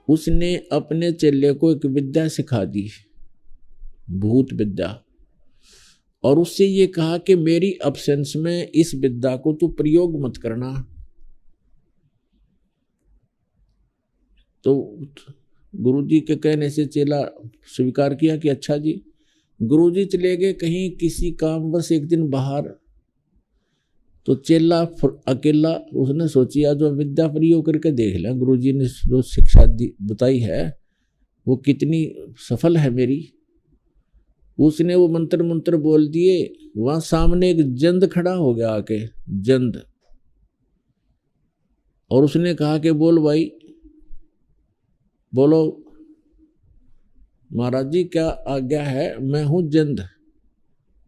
उसने अपने चेले को एक विद्या सिखा दी, भूत विद्या, और उससे ये कहा कि मेरी अब्सेंस में इस विद्या को तू प्रयोग मत करना। तो गुरुजी के कहने से चेला स्वीकार किया कि अच्छा जी। गुरुजी चले गए कहीं किसी काम, बस एक दिन बाहर, तो चेला अकेला, उसने सोची आज जो विद्या प्रयोग करके देख लिया, गुरुजी ने जो शिक्षा बताई है वो कितनी सफल है मेरी। उसने वो मंत्र बोल दिए, वहां सामने एक जंद खड़ा हो गया आके, जंद, और उसने कहा कि बोल भाई, बोलो महाराज जी क्या आज्ञा है। मैं हूं जंद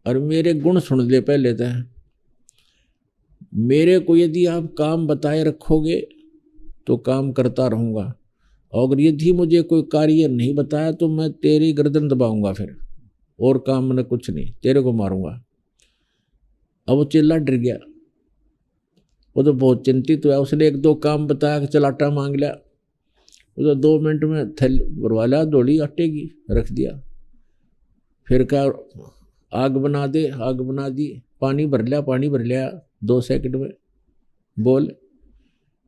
और मेरे गुण सुन ले पहले तो। मेरे को यदि आप काम बताए रखोगे तो काम करता रहूंगा, और यदि मुझे कोई कार्य नहीं बताया तो मैं तेरी गर्दन दबाऊंगा, फिर और काम मैंने कुछ नहीं, तेरे को मारूंगा। अब वो चेला डर गया, वो तो बहुत चिंतित हुआ। उसने एक दो काम बताया कि चल आटा मांग लिया, वो तो 2 मिनट में थैली भरवा लिया, दौड़ी आटे की रख दिया। फिर क्या, आग बना दे, आग बना दी, पानी भर लिया 2 सेकंड में, बोल।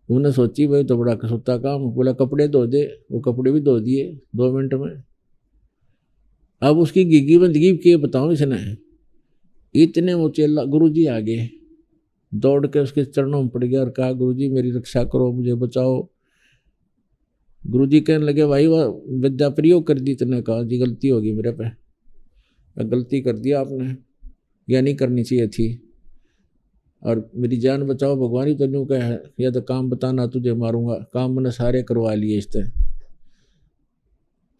उन्होंने सोची भाई तो बड़ा कसुत्ता काम। बोला कपड़े धो दे, वो कपड़े भी धो दिए 2 मिनट में। अब उसकी गिगी बंदगी के बताऊं इसने, इतने वो चेला गुरुजी आगे दौड़ के उसके चरणों में पड़ गया और कहा गुरुजी मेरी रक्षा करो, मुझे बचाओ। गुरुजी कहने लगे भाई वह विद्या प्रयोग कर दी। तूने कहा जी गलती होगी मेरे पे, गलती कर दिया आपने, यह नहीं करनी चाहिए थी, और मेरी जान बचाओ भगवान ही तो न्यू कह है, या तो काम बताना तुझे मारूंगा। काम मैंने सारे करवा लिए इससे।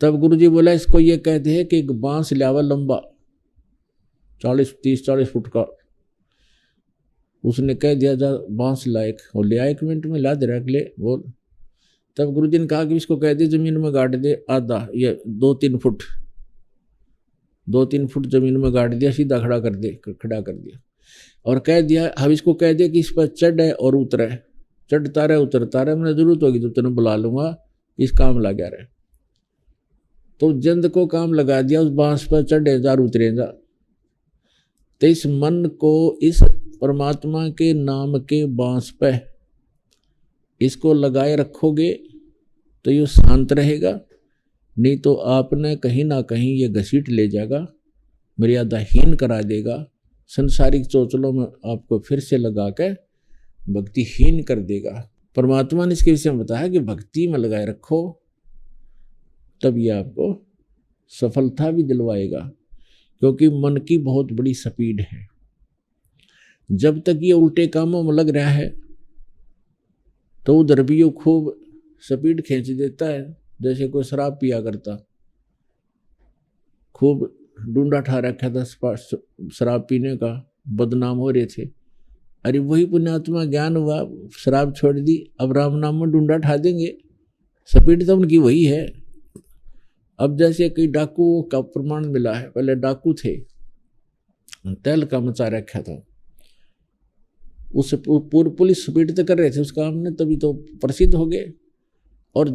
तब गुरुजी बोला इसको ये कहते हैं कि एक बांस लावा लंबा 30-40 फुट का। उसने कह दिया जा बांस लायक, और ले आया 1 मिनट में ला दे रख ले बोल। तब गुरुजी ने कहा कि इसको कह दे जमीन में गाड़ दे आधा, ये 2-3 फुट, 2-3 फुट जमीन में गाड़ दिया, सीधा खड़ा कर दिया। और कह दिया अब इसको कह दे कि इस पर चढ़े और उतरे, चढ़ता रहे उतरता रहे, मैंने जरूरत होगी तो तेने बुला लूंगा, इस काम लगा रहे। तो जंद को काम लगा दिया, उस बांस पर चढ़े जा उतरे जा। तो इस मन को इस परमात्मा के नाम के बांस पे इसको लगाए रखोगे तो ये शांत रहेगा, नहीं तो आपने कहीं ना कहीं ये घसीट ले जाएगा, मर्यादाहीन करा देगा, संसारिक चोचलों में आपको फिर से लगा के भक्तिहीन कर देगा। परमात्मा ने इसके विषय में बताया कि भक्ति में लगाए रखो, तब ये आपको सफलता भी दिलवाएगा, क्योंकि मन की बहुत बड़ी स्पीड है। जब तक ये उल्टे कामों में लग रहा है तो उधर भी ये खूब स्पीड खींच देता है, जैसे कोई शराब पिया करता, खूब डूंडा ठा रखा था शराब पीने का, बदनाम हो रहे थे। अरे वही पुण्यात्मा ज्ञान हुआ, शराब छोड़ दी, अब राम नाम में डूंडा ठा देंगे, स्पीड तो उनकी वही है। अब जैसे कई डाकू का प्रमाण मिला है, पहले डाकू थे, तेल का मचा रखा था, उससे पूरी पुलिस स्पीड तो कर रहे थे उस काम ने, तभी तो प्रसिद्ध हो गए। और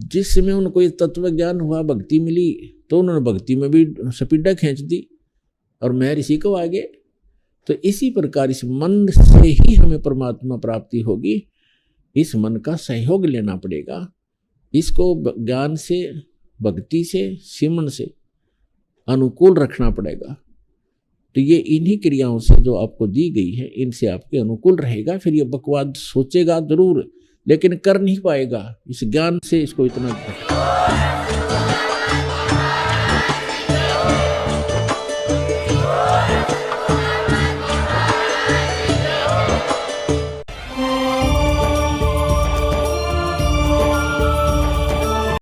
जिस समय उनको ये तत्व ज्ञान हुआ, भक्ति मिली, तो उन्होंने भक्ति में भी स्पीडा खींच दी और मैं ऋषि को आगे। तो इसी प्रकार इस मन से ही हमें परमात्मा प्राप्ति होगी, इस मन का सहयोग लेना पड़ेगा, इसको ज्ञान से, भक्ति से, सिमरन से अनुकूल रखना पड़ेगा। तो ये इन्हीं क्रियाओं से जो आपको दी गई है, इनसे आपके अनुकूल रहेगा। फिर ये बकवाद सोचेगा जरूर, लेकिन कर नहीं पाएगा, इस ज्ञान से इसको इतना